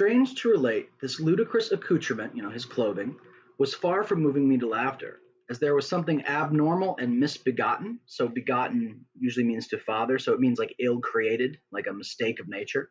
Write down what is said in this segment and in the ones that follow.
Strange to relate, this ludicrous accoutrement, his clothing, was far from moving me to laughter, as there was something abnormal and misbegotten. So, begotten usually means to father, so it means like ill created, like a mistake of nature.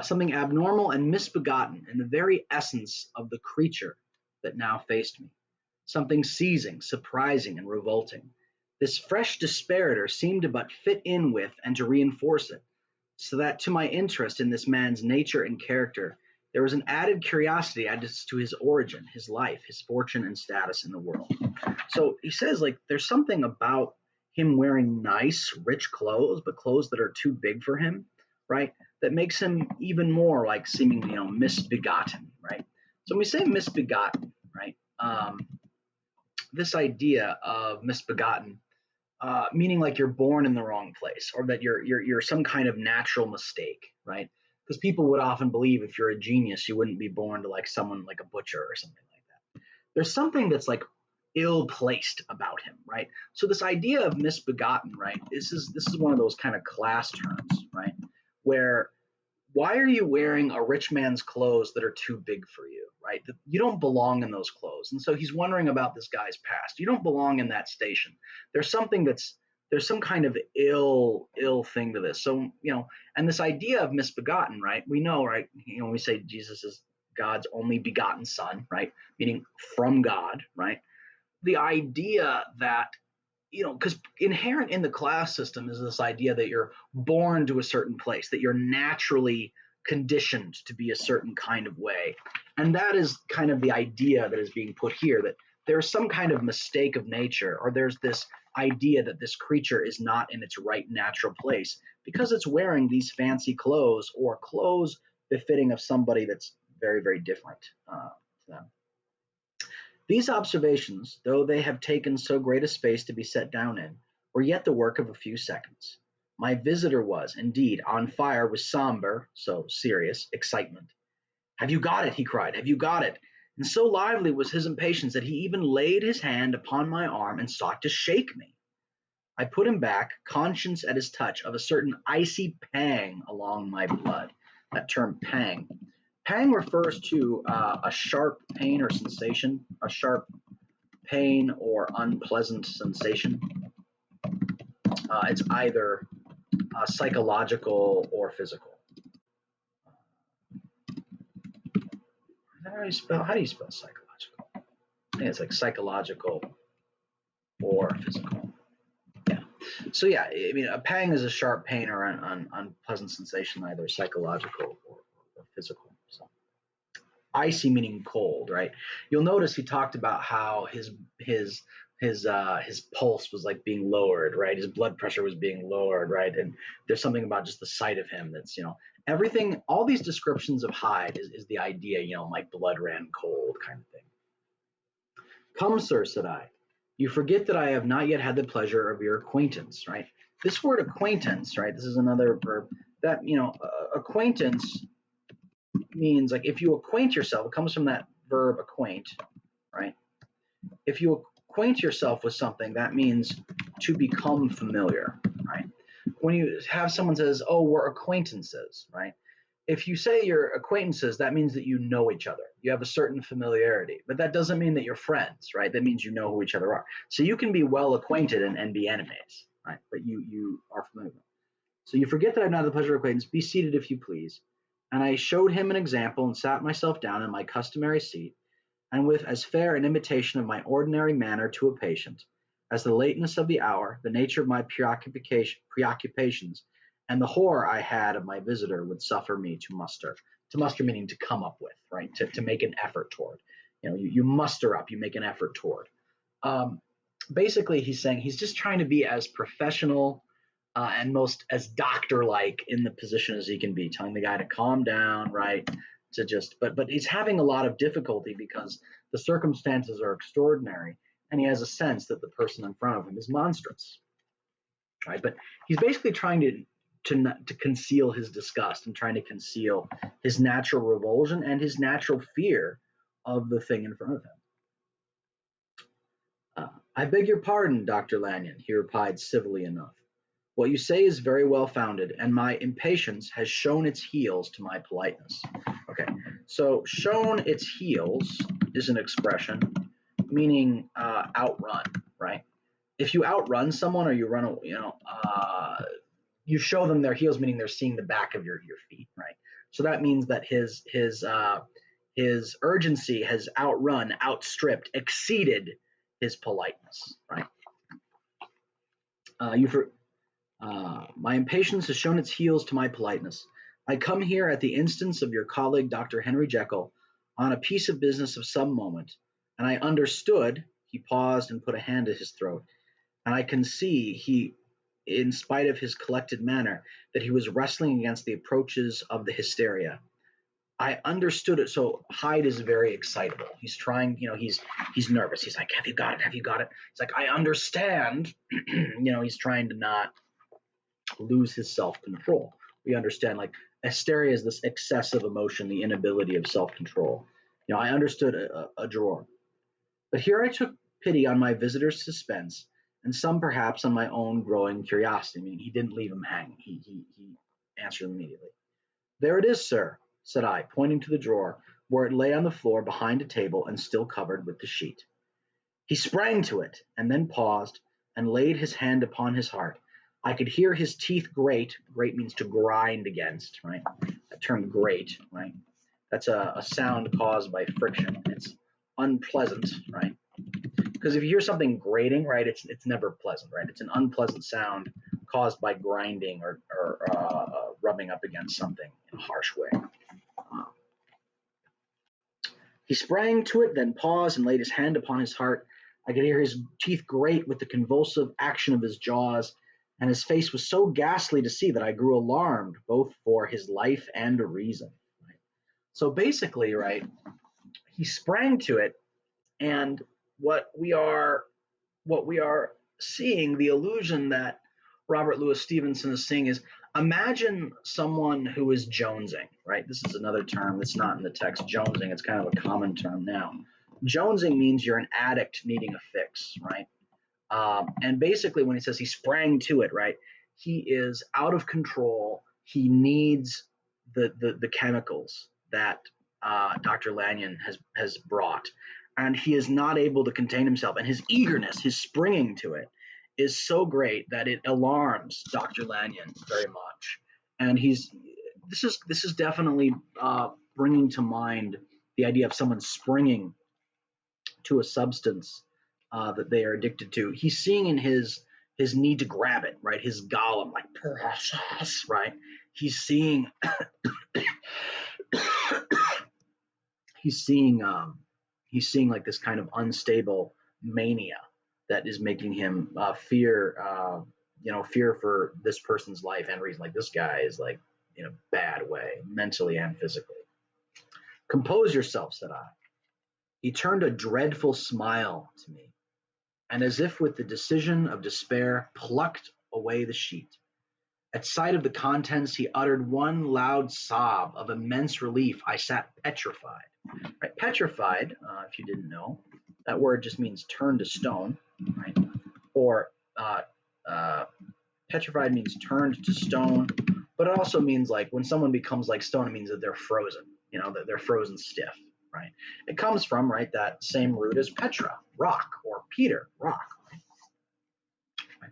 Something abnormal and misbegotten in the very essence of the creature that now faced me. Something seizing, surprising, and revolting. This fresh disparator seemed to but fit in with and to reinforce it, so that to my interest in this man's nature and character, there was an added curiosity as to his origin, his life, his fortune, and status in the world. So he says, like, there's something about him wearing nice, rich clothes, but clothes that are too big for him, right? That makes him even more like seemingly, misbegotten, right? So when we say misbegotten, right? This idea of misbegotten, meaning like you're born in the wrong place, or that you're some kind of natural mistake, right? Because people would often believe if you're a genius, you wouldn't be born to like someone like a butcher or something like that. There's something that's like ill placed about him, right? So this idea of misbegotten, right? This is one of those kind of class terms, right? Where why are you wearing a rich man's clothes that are too big for you, right? You don't belong in those clothes. And so he's wondering about this guy's past. You don't belong in that station. There's some kind of ill thing to this. So, and this idea of misbegotten, right? We know, right? When we say Jesus is God's only begotten son, right? Meaning from God, right? The idea that because inherent in the class system is this idea that you're born to a certain place, that you're naturally conditioned to be a certain kind of way. And that is kind of the idea that is being put here, that there's some kind of mistake of nature, or there's this idea that this creature is not in its right natural place because it's wearing these fancy clothes, or clothes befitting of somebody that's very, very different to them. These observations, though they have taken so great a space to be set down in, were yet the work of a few seconds. My visitor was, indeed, on fire with somber, so serious, excitement. "Have you got it?" he cried. "Have you got it?" And so lively was his impatience that he even laid his hand upon my arm and sought to shake me. I put him back, conscious at his touch of a certain icy pang along my blood. That term pang. Pang refers to a sharp pain or sensation, a sharp pain or unpleasant sensation. It's either psychological or physical. How do you spell psychological? I think it's like psychological or physical. Yeah. So yeah, I mean, a pang is a sharp pain or an unpleasant sensation, either psychological or physical. So icy meaning cold, right? You'll notice he talked about how his pulse was like being lowered, right? His blood pressure was being lowered, right? And there's something about just the sight of him that's, everything, all these descriptions of Hyde is the idea, my blood ran cold kind of thing. "Come, sir," said I, "you forget that I have not yet had the pleasure of your acquaintance," right? This word acquaintance, right? This is another verb that, acquaintance means like if you acquaint yourself, it comes from that verb acquaint, right? If you acquaint yourself with something, that means to become familiar, right? When you have someone says, "Oh, we're acquaintances," right? If you say you're acquaintances, that means that you know each other. You have a certain familiarity, but that doesn't mean that you're friends, right? That means you know who each other are. So you can be well acquainted and be enemies, right? But you are familiar. "So you forget that I've not the pleasure of acquaintance. Be seated, if you please." And I showed him an example and sat myself down in my customary seat, and with as fair an imitation of my ordinary manner to a patient, as the lateness of the hour, the nature of my preoccupations, and the horror I had of my visitor would suffer me to muster. To muster meaning to come up with, right? To make an effort toward. You muster up, you make an effort toward. Basically, he's saying he's just trying to be as professional and most as doctor-like in the position as he can be, telling the guy to calm down, right? But he's having a lot of difficulty because the circumstances are extraordinary, and he has a sense that the person in front of him is monstrous, right? But he's basically trying to conceal his disgust and trying to conceal his natural revulsion and his natural fear of the thing in front of him. "I beg your pardon, Dr. Lanyon," he replied civilly enough. "What you say is very well founded, and my impatience has shown its heels to my politeness." Okay, so shown its heels is an expression meaning outrun, right? If you outrun someone or you run, you show them their heels, meaning they're seeing the back of your feet, right? So that means that his urgency has outrun, outstripped, exceeded his politeness, right? You for My impatience has shown its heels to my politeness. I come here at the instance of your colleague, Dr. Henry Jekyll, on a piece of business of some moment, and I understood. He paused and put a hand to his throat, and I can see in spite of his collected manner, that he was wrestling against the approaches of the hysteria. I understood it. So Hyde is very excitable. He's trying, he's nervous. He's like, "Have you got it? Have you got it?" He's like, "I understand." He's trying to not lose his self-control. We understand like hysteria is this excessive emotion, the inability of self-control. I understood a drawer, but here I took pity on my visitor's suspense, and some perhaps on my own growing curiosity. I mean, he didn't leave him hanging. He answered immediately. "There it is, sir," said I, pointing to the drawer, where it lay on the floor behind a table and still covered with the sheet. He sprang to it, and then paused, and laid his hand upon his heart. I could hear his teeth grate. Grate means to grind against, right? That term grate, right? That's a sound caused by friction. It's unpleasant, right? Because if you hear something grating, right, it's never pleasant, right? It's an unpleasant sound caused by grinding or rubbing up against something in a harsh way. Uh, he sprang to it, then paused and laid his hand upon his heart. I could hear his teeth grate with the convulsive action of his jaws, and his face was so ghastly to see that I grew alarmed both for his life and a reason. Right? So basically, right, he sprang to it, and what we are what we are seeing, the illusion that Robert Louis Stevenson is seeing is, imagine someone who is jonesing, right? This is another term that's not in the text, jonesing. It's kind of a common term now. Jonesing means you're an addict needing a fix, right? And basically, when he says he sprang to it, right, he is out of control. He needs the chemicals that Dr. Lanyon has brought, and he is not able to contain himself. And his eagerness, his springing to it, is so great that it alarms Dr. Lanyon very much. And this is definitely bringing to mind the idea of someone springing to a substance that they are addicted to. He's seeing in his need to grab it, right? His golem, like precious, right? He's seeing he's seeing like this kind of unstable mania that is making him fear for this person's life and reason. Like, this guy is like in a bad way, mentally and physically. "Compose yourself," said I. He turned a dreadful smile to me, and as if with the decision of despair, plucked away the sheet. At sight of the contents, he uttered one loud sob of immense relief. I sat petrified. Right? Petrified, if you didn't know, that word just means turned to stone, right? Or petrified means turned to stone, but it also means like when someone becomes like stone, it means that they're frozen, that they're frozen stiff, right? It comes from, right, that same root as Petra, rock, or Peter, rock, right?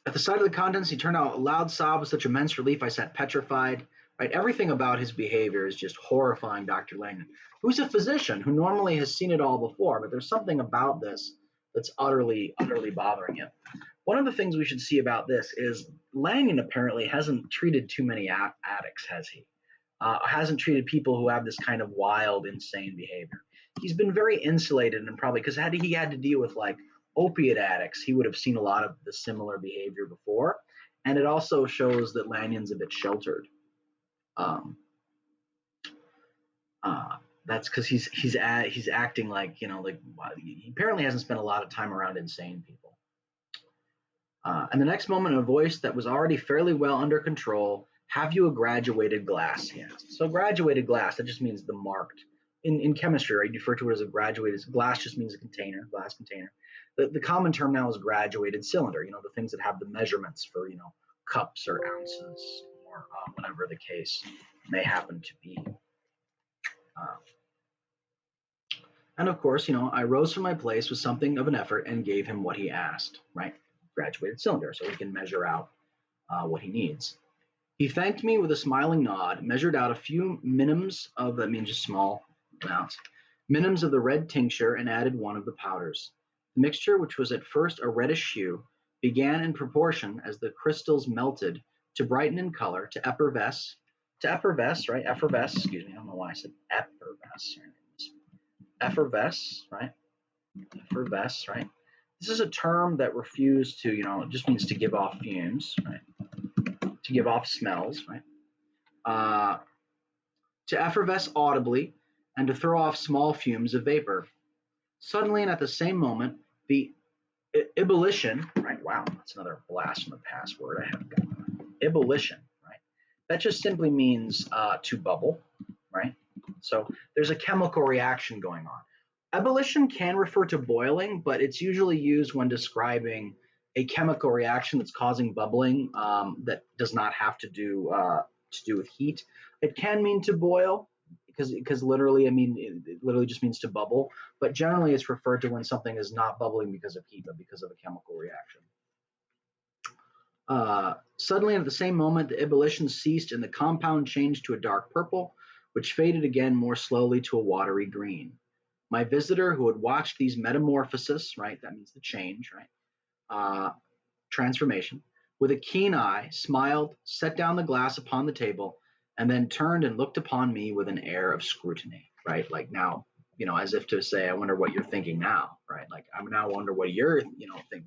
At the sight of the contents, he turned out a loud sob with such immense relief I sat petrified. Right, everything about his behavior is just horrifying Dr. Lanyon, who's a physician who normally has seen it all before, but there's something about this that's utterly bothering him. One of the things we should see about this is Lanyon apparently hasn't treated too many addicts, has he? Hasn't treated people who have this kind of wild, insane behavior. He's been very insulated, and probably because had he had to deal with like opiate addicts, he would have seen a lot of the similar behavior before. And it also shows that Lanyon's a bit sheltered. That's because he's acting like, he apparently hasn't spent a lot of time around insane people. And the next moment, a voice that was already fairly well under control: "Have you a graduated glass?" he asked. So graduated glass, that just means the marked. In chemistry, right, you refer to it as a graduated glass. Just means a container, glass container. The common term now is graduated cylinder. The things that have the measurements for cups or ounces or whatever the case may happen to be. Uh, and of course, I rose from my place with something of an effort and gave him what he asked, right? Graduated cylinder, so he can measure out what he needs. He thanked me with a smiling nod, measured out a few minims of, I mean, just small amounts, minims of the red tincture, and added one of the powders. The mixture, which was at first a reddish hue, began in proportion as the crystals melted to brighten in color, to effervesce, right? Effervesce, excuse me, I don't know why I said effervesce. Effervesce, right? Effervesce, right? This is a term that refused to, it just means to give off fumes, right? To give off smells, right? To effervesce audibly and to throw off small fumes of vapor. Suddenly and at the same moment, the ebullition, right? Wow, that's another blast from the past word I haven't got. Ebullition, right? That just simply means to bubble, right? So there's a chemical reaction going on. Ebullition can refer to boiling, but it's usually used when describing a chemical reaction that's causing bubbling that does not have to do with heat. It can mean to boil because literally, I mean, it literally just means to bubble. But generally, it's referred to when something is not bubbling because of heat, but because of a chemical reaction. Suddenly, at the same moment, the ebullition ceased and the compound changed to a dark purple, which faded again more slowly to a watery green. My visitor, who had watched these metamorphoses, right, that means the change, right, transformation, with a keen eye, smiled, set down the glass upon the table, and then turned and looked upon me with an air of scrutiny, right, like now, as if to say, I wonder what you're thinking now, right, like I now wonder what your, thing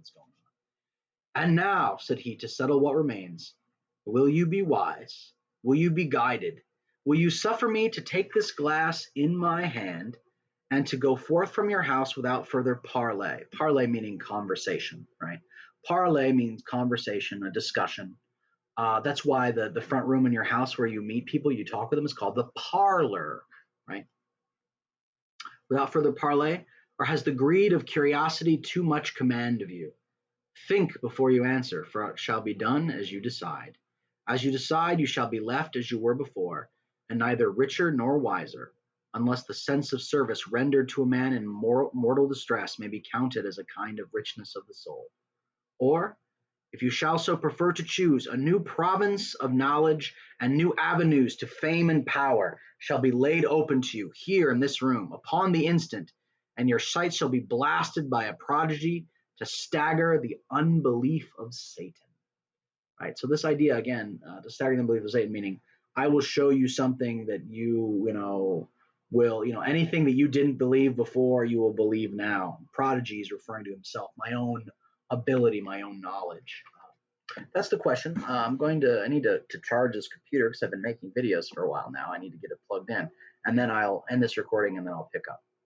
is going on. And now, said he, to settle what remains, will you be wise? Will you be guided? Will you suffer me to take this glass in my hand and to go forth from your house without further parley? Parley meaning conversation, right? Parley means conversation, a discussion. That's why the front room in your house where you meet people, you talk with them, is called the parlor, right? Without further parley, or has the greed of curiosity too much command of you? Think before you answer, for it shall be done as you decide. As you decide, you shall be left as you were before, and neither richer nor wiser, unless the sense of service rendered to a man in mortal distress may be counted as a kind of richness of the soul. Or, if you shall so prefer to choose, a new province of knowledge and new avenues to fame and power shall be laid open to you here in this room upon the instant, and your sight shall be blasted by a prodigy to stagger the unbelief of Satan. Right. So this idea again, to stagger the unbelief of Satan, meaning I will show you something that will, anything that you didn't believe before, you will believe now. Prodigy is referring to himself, my own ability, my own knowledge. That's the question. I need to charge this computer because I've been making videos for a while now. I need to get it plugged in, and then I'll end this recording and then I'll pick up.